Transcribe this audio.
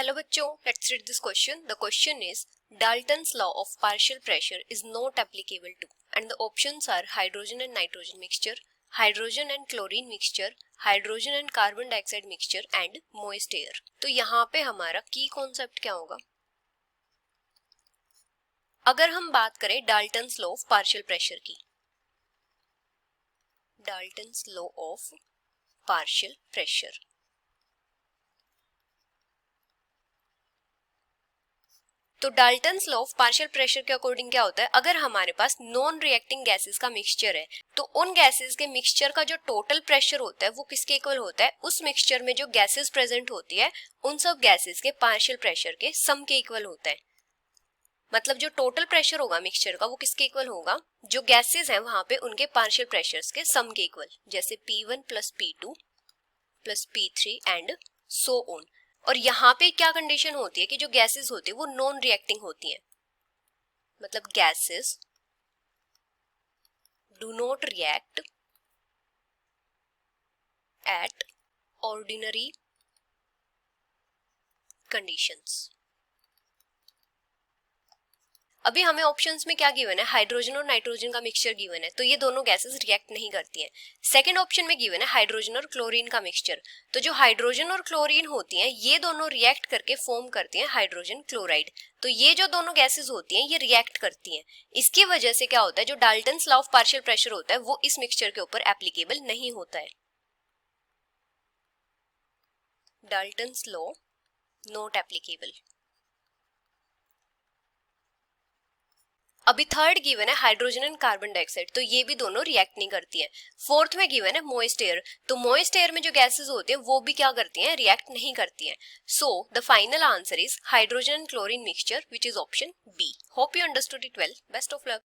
Hello बच्चों, let's read this question. The question is Dalton's law of partial pressure is not applicable to, and the options are hydrogen and nitrogen mixture, hydrogen and chlorine mixture, hydrogen and carbon dioxide mixture and moist air. तो यहाँ पे हमारा की concept क्या होगा? अगर हम बात करें Dalton's law of partial pressure की, Dalton's law of partial pressure, तो Dalton's law of partial pressure के अकॉर्डिंग क्या होता है, अगर हमारे पास नॉन रिएक्टिंग गैसेस का मिक्सचर है तो उन गैसेस के मिक्सचर का जो टोटल प्रेशर होता है वो किसके इक्वल होता है, उस मिक्सचर में जो गैसेस प्रेजेंट होती है उन सब गैसेस के पार्शियल प्रेशर के सम के इक्वल होता है। मतलब जो टोटल प्रेशर होगा मिक्सचर का वो किसके इक्वल होगा, जो गैसेस हैं वहां पे उनके पार्शियल प्रेशर्स के सम के इक्वल, जैसे P1 plus P2 plus P3 and so on. और यहाँ पे क्या कंडीशन होती है कि जो गैसेस होती है वो नॉन रिएक्टिंग होती हैं, मतलब gases do not react eight ordinary conditions. अभी हमें ऑप्शंस में क्या गिवन है, हाइड्रोजन और नाइट्रोजन का मिक्सचर गिवन है, तो ये दोनों गैसेस रिएक्ट नहीं करती हैं। सेकंड ऑप्शन में गिवन है हाइड्रोजन और क्लोरीन का मिक्सचर, तो जो हाइड्रोजन और क्लोरीन होती हैं ये दोनों रिएक्ट करके फॉर्म करती हैं हाइड्रोजन क्लोराइड। तो ये जो दोनों गैसेस होती हैं ये रिएक्ट करती हैं। इसकी वजह से क्या होता है, जो Dalton's law of partial pressure होता है वो इस मिक्सचर के ऊपर एप्लीकेबल नहीं होता है। Dalton's law not applicable. अभी थर्ड गिवन है हाइड्रोजन एंड कार्बन डाइऑक्साइड, तो ये भी दोनों रिएक्ट नहीं करती हैं। फोर्थ में गिवन है मॉइस्ट एयर, तो मॉइस्ट एयर में जो गैसेस होती हैं वो भी क्या करती हैं, रिएक्ट नहीं करती हैं। So the final answer is hydrogen and chlorine mixture, which is option B. Hope you understood it well. Best of luck.